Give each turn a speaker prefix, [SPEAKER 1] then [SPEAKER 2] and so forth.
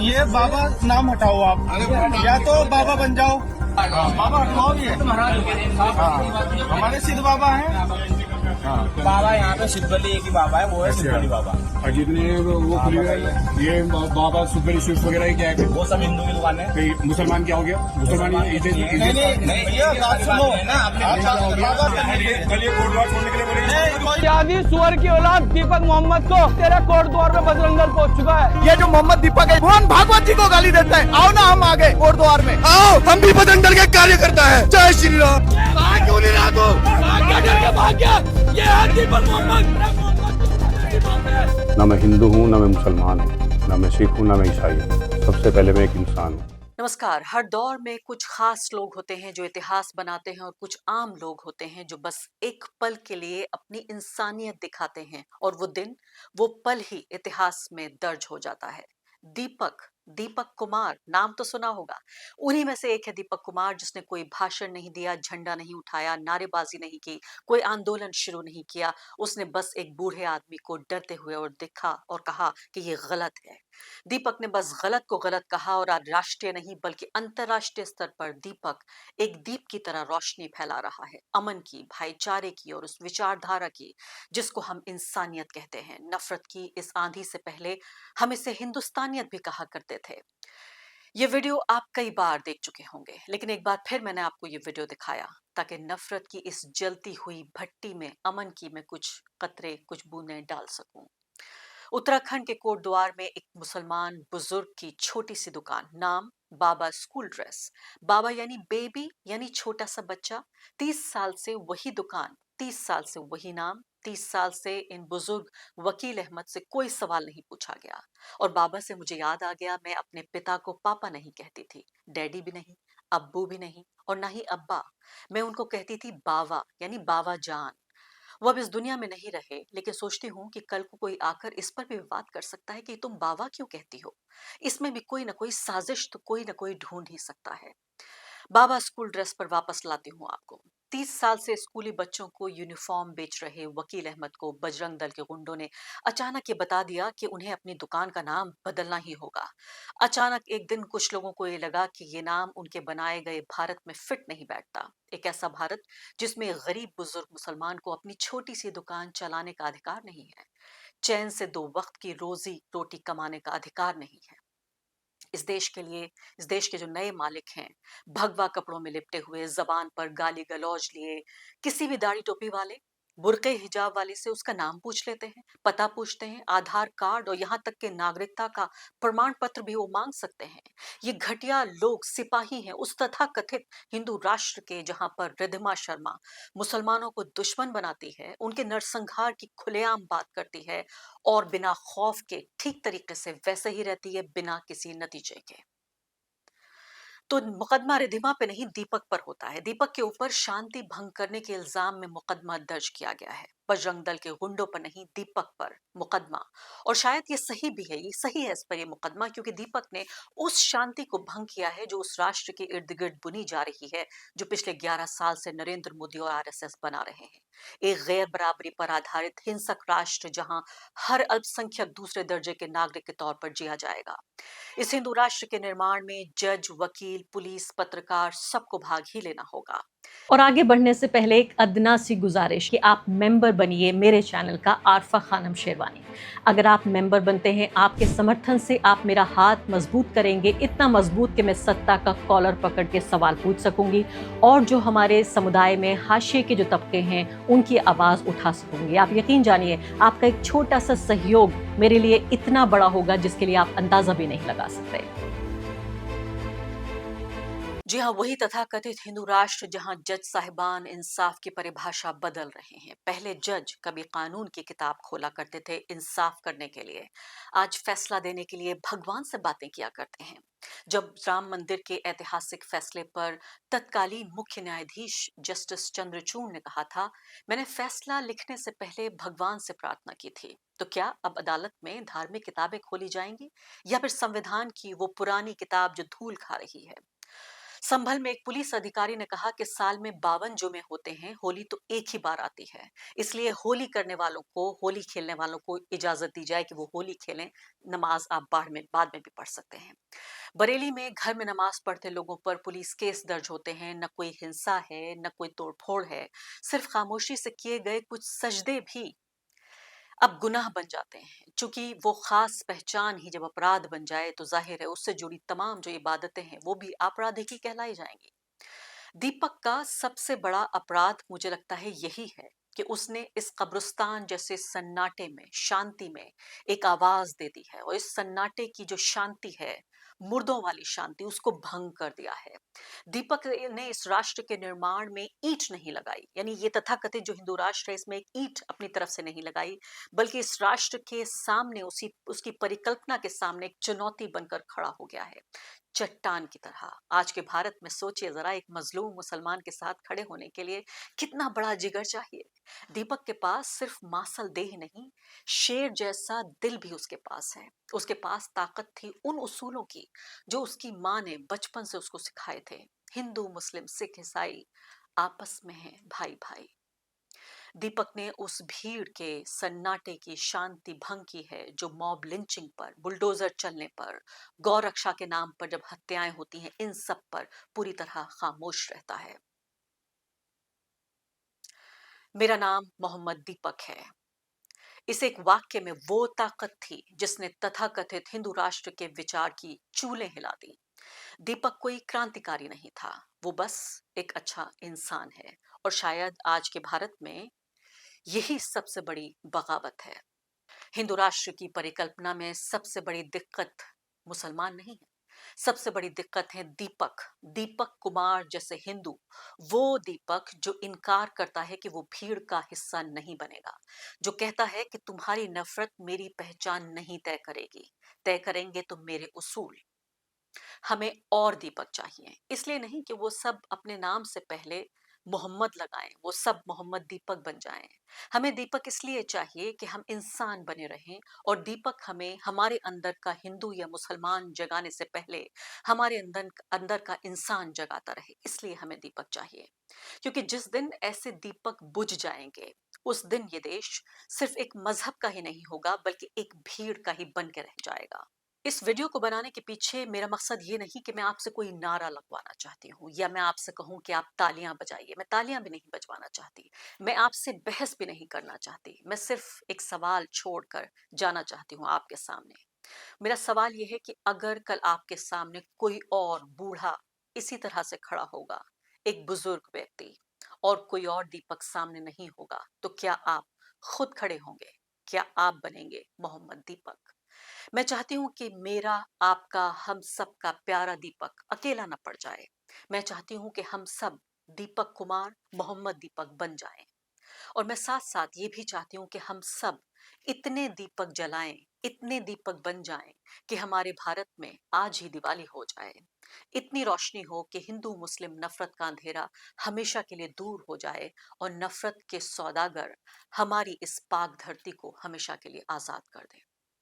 [SPEAKER 1] ये बाबा नाम हटाओ आप, या तो बाबा बन जाओ। बाबा हटाओ ये। हमारे सिद्ध बाबा हैं।
[SPEAKER 2] बाबा यहाँ पे सिद्धबली एक ही बाबा है, वो है सिद्धबली बाबा।
[SPEAKER 3] और जितने वो खुली हुई है, ये बाबा सुबेरी स्वीट्स वगैरह ही क्या है?
[SPEAKER 2] वो सब हिंदू की दुकान है।
[SPEAKER 3] तो मुसलमान क्या हो गया? मुसलमान
[SPEAKER 1] नहीं, ये बात सुनो ना,
[SPEAKER 3] कल ये कोटद्वार छोड़ने के लिए बोले।
[SPEAKER 4] आदि सुअर की औलाद दीपक मोहम्मद को तेरे कोट द्वार में बजरंग दल पहुंच चुका है।
[SPEAKER 5] ये जो मोहम्मद दीपक है, भगवान भागवत जी को गाली देता है। आओ ना हम आगे कोट द्वार में, आओ हम भी बजरंग दल के कार्य करता है। जय श्री राम। क्यों नहीं रहा तो भाग गया। ये है दीपक मोहम्मद।
[SPEAKER 6] ना मैं हिंदू हूँ, ना मैं मुसलमान हूँ, ना मैं सिख हूँ, ना मैं ईसाई हूँ। सबसे पहले मैं एक इंसान हूँ।
[SPEAKER 7] नमस्कार। हर दौर में कुछ खास लोग होते हैं जो इतिहास बनाते हैं और कुछ आम लोग होते हैं जो बस एक पल के लिए अपनी इंसानियत दिखाते हैं और वो दिन, वो पल ही इतिहास में दर्ज हो जाता है। दीपक कुमार नाम तो सुना होगा। उन्हीं में से एक है दीपक कुमार, जिसने कोई भाषण नहीं दिया, झंडा नहीं उठाया, नारेबाजी नहीं की, कोई आंदोलन शुरू नहीं किया। उसने बस एक बूढ़े आदमी को डरते हुए और देखा और कहा कि ये गलत है। दीपक ने बस गलत को गलत कहा और आज राष्ट्रीय नहीं बल्कि अंतर्राष्ट्रीय स्तर पर दीपक एक दीप की तरह रोशनी फैला रहा है, अमन की, भाईचारे की और उस विचारधारा की जिसको हम इंसानियत कहते हैं। नफरत की इस आंधी से पहले हम इसे हिंदुस्तानियत भी कहा करते थे। ये वीडियो आप कई बार देख चुके होंगे, लेकिन एक बार फिर मैंने आपको ये वीडियो दिखाया ताकि नफरत की इस जलती हुई भट्टी में अमन की मैं कुछ कतरे, कुछ बूंदें डाल सकूं। उत्तराखंड के कोटद्वार में एक मुसलमान बुजुर्ग की छोटी सी दुकान, नाम बाबा स्कूल ड्रेस। बाबा यानी बेबी, यानी छोटा सा बच्चा। 30 साल से वही दुकान, 30 साल से वही नाम, 30 साल से इन बुजुर्ग वकील अहमद से कोई सवाल नहीं पूछा गया। और बाबा से मुझे याद आ गया, मैं अपने पिता को पापा नहीं कहती थी, डैडी भी नहीं, अब्बू भी नहीं और ना ही अब्बा। मैं उनको कहती थी बावा, यानी बाबा जान। वो अब इस दुनिया में नहीं रहे, लेकिन सोचती हूँ कि कल को कोई आकर इस पर भी विवाद कर सकता है कि तुम बाबा क्यों कहती हो। इसमें भी कोई ना कोई साजिश तो कोई ना कोई ढूंढ ही सकता है। बाबा स्कूल ड्रेस पर वापस लाती हूँ आपको। 30 साल से स्कूली बच्चों को यूनिफॉर्म बेच रहे वकील अहमद को बजरंग दल के गुंडों ने अचानक ये बता दिया कि उन्हें अपनी दुकान का नाम बदलना ही होगा। अचानक एक दिन कुछ लोगों को ये लगा कि ये नाम उनके बनाए गए भारत में फिट नहीं बैठता। एक ऐसा भारत जिसमें गरीब बुजुर्ग मुसलमान को अपनी छोटी सी दुकान चलाने का अधिकार नहीं है, चैन से 2 वक्त की रोजी रोटी कमाने का अधिकार नहीं है। इस देश के लिए, इस देश के जो नए मालिक हैं, भगवा कपड़ों में लिपटे हुए, जबान पर गाली गलौज लिए, किसी भी दाढ़ी टोपी वाले, बुर्के हिजाब वाले से उसका नाम पूछ लेते हैं, पता पूछते हैं, आधार कार्ड और यहाँ तक के नागरिकता का प्रमाण पत्र भी वो मांग सकते हैं। ये घटिया लोग सिपाही हैं उस तथाकथित हिंदू राष्ट्र के, जहां पर रिद्धिमा शर्मा मुसलमानों को दुश्मन बनाती है, उनके नरसंहार की खुलेआम बात करती है और बिना खौफ के ठीक तरीके से वैसे ही रहती है, बिना किसी नतीजे के। तो मुकदमा रिधिमा पे नहीं, दीपक पर होता है। दीपक के ऊपर शांति भंग करने के इल्जाम में मुकदमा दर्ज किया गया है। बजरंग दल के गुंडों पर नहीं, दीपक पर मुकदमा। और शायद ये सही भी है, ये सही है इस पर ये मुकदमा, क्योंकि दीपक ने उस शांति को भंग किया है जो उस राष्ट्र के इर्द गिर्द बुनी जा रही है, जो पिछले 11 साल से नरेंद्र मोदी और आरएसएस बना रहे हैं। एक गैर बराबरी पर आधारित हिंसक राष्ट्र जहां हर अल्पसंख्यक दूसरे दर्जे के नागरिक के तौर पर जिया जाएगा। इस हिंदू राष्ट्र के निर्माण में जज, वकील, पुलिस, पत्रकार सबको भाग ही लेना होगा। और आगे बढ़ने से पहले एक अदना सी गुजारिश कि आप मेंबर बनिए मेरे चैनल का आरफा खानम शेरवानी। अगर आप मेंबर बनते हैं, आपके समर्थन से आप मेरा हाथ मजबूत करेंगे, इतना मजबूत कि मैं सत्ता का कॉलर पकड़ के सवाल पूछ सकूंगी और जो हमारे समुदाय में हाशिए के जो तबके हैं उनकी आवाज उठा सकूंगी। आप यकीन जानिए, आपका एक छोटा सा सहयोग मेरे लिए इतना बड़ा होगा जिसके लिए आप अंदाजा भी नहीं लगा सकते। जी हाँ, वही तथाकथित हिंदू राष्ट्र जहां जज साहिबान इंसाफ की परिभाषा बदल रहे हैं। पहले जज कभी कानून की किताब खोला करते थे इंसाफ करने के लिए, आज फैसला देने के लिए भगवान से बातें किया करते हैं। जब राम मंदिर के ऐतिहासिक फैसले पर तत्कालीन मुख्य न्यायाधीश जस्टिस चंद्रचूड़ ने कहा था, मैंने फैसला लिखने से पहले भगवान से प्रार्थना की थी। तो क्या अब अदालत में धार्मिक किताबें खोली जाएंगी या फिर संविधान की वो पुरानी किताब जो धूल खा रही है? संभल में एक पुलिस अधिकारी ने कहा कि साल में 52 जुमे होते हैं, होली तो एक ही बार आती है, इसलिए होली करने वालों को, होली खेलने वालों को इजाजत दी जाए कि वो होली खेलें, नमाज आप बाद में भी पढ़ सकते हैं। बरेली में घर में नमाज पढ़ते लोगों पर पुलिस केस दर्ज होते हैं। न कोई हिंसा है, न कोई तोड़फोड़ है, सिर्फ खामोशी से किए गए कुछ सजदे भी अब गुनाह बन जाते हैं। चूंकि वो खास पहचान ही जब अपराध बन जाए तो जाहिर है उससे जुड़ी तमाम जो इबादतें हैं वो भी आपराधिक ही कहलाई जाएंगी। दीपक का सबसे बड़ा अपराध मुझे लगता है यही है कि उसने इस कब्रिस्तान जैसे सन्नाटे में, शांति में एक आवाज दे दी है, और इस सन्नाटे की जो शांति है, मुर्दों वाली शांति, उसको भंग कर दिया है। दीपक ने इस राष्ट्र के निर्माण में ईंट नहीं लगाई, यानी ये तथाकथित जो हिंदू राष्ट्र है इसमें एक ईंट अपनी तरफ से नहीं लगाई, बल्कि इस राष्ट्र के सामने उसकी परिकल्पना के सामने एक चुनौती बनकर खड़ा हो गया है, चट्टान की तरह। आज के भारत में सोचिए जरा, एक मजलूम मुसलमान के साथ खड़े होने के लिए कितना बड़ा जिगर चाहिए। दीपक के पास सिर्फ मांसल देह नहीं, शेर जैसा दिल भी उसके पास है। उसके पास ताकत थी उन उसूलों की जो उसकी माँ ने बचपन से उसको सिखाए थे। हिंदू, मुस्लिम, सिख, ईसाई आपस में हैं भाई भाई। दीपक ने उस भीड़ के सन्नाटे की शांति भंग की है जो मॉब लिंचिंग पर, बुलडोजर चलने पर, गौ रक्षा के नाम पर जब हत्याएं होती हैं, इन सब पर पूरी तरह खामोश रहता है। मेरा नाम मोहम्मद दीपक है। इस एक वाक्य में वो ताकत थी जिसने तथाकथित हिंदू राष्ट्र के विचार की चूलें हिला दी। दीपक कोई क्रांतिकारी नहीं था, वो बस एक अच्छा इंसान है, और शायद आज के भारत में यही सबसे बड़ी बगावत है। हिंदू राष्ट्र की परिकल्पना में सबसे बड़ी दिक्कत मुसलमान नहीं है, सबसे बड़ी दिक्कत है दीपक, दीपक कुमार जैसे हिंदू। वो दीपक जो इनकार करता है कि वो भीड़ का हिस्सा नहीं बनेगा, जो कहता है कि तुम्हारी नफरत मेरी पहचान नहीं तय करेगी, तय करेंगे तो मेरे उसूल। हमें और दीपक चाहिए, इसलिए नहीं कि वो सब अपने नाम से पहले मोहम्मद लगाएं, वो सब मोहम्मद दीपक बन जाएं। हमें दीपक इसलिए चाहिए कि हम इंसान बने रहें, और दीपक हमें हमारे अंदर का हिंदू या मुसलमान जगाने से पहले हमारे अंदर का इंसान जगाता रहे, इसलिए हमें दीपक चाहिए। क्योंकि जिस दिन ऐसे दीपक बुझ जाएंगे, उस दिन ये देश सिर्फ एक मजहब का ही नहीं होगा, बल्कि एक भीड़ का ही बन के रह जाएगा। इस वीडियो को बनाने के पीछे मेरा मकसद ये नहीं कि मैं आपसे कोई नारा लगवाना चाहती हूँ, या मैं आपसे कहूँ कि आप तालियां बजाइए। मैं तालियां भी नहीं बजवाना चाहती, मैं आपसे बहस भी नहीं करना चाहती। मैं सिर्फ एक सवाल छोड़कर जाना चाहती हूँ आपके सामने। मेरा सवाल ये है कि अगर कल आपके सामने कोई और बूढ़ा इसी तरह से खड़ा होगा, एक बुजुर्ग व्यक्ति, और कोई और दीपक सामने नहीं होगा, तो क्या आप खुद खड़े होंगे? क्या आप बनेंगे मोहम्मद दीपक? मैं चाहती हूं कि मेरा, आपका, हम सब का प्यारा दीपक अकेला न पड़ जाए। मैं चाहती हूं कि हम सब दीपक कुमार, मोहम्मद दीपक बन जाएं। और मैं साथ साथ ये भी चाहती हूँ कि हम सब इतने दीपक जलाएं, इतने दीपक बन जाएं कि हमारे भारत में आज ही दिवाली हो जाए। इतनी रोशनी हो कि हिंदू मुस्लिम नफरत का अंधेरा हमेशा के लिए दूर हो जाए, और नफरत के सौदागर हमारी इस पाक धरती को हमेशा के लिए आजाद कर दें।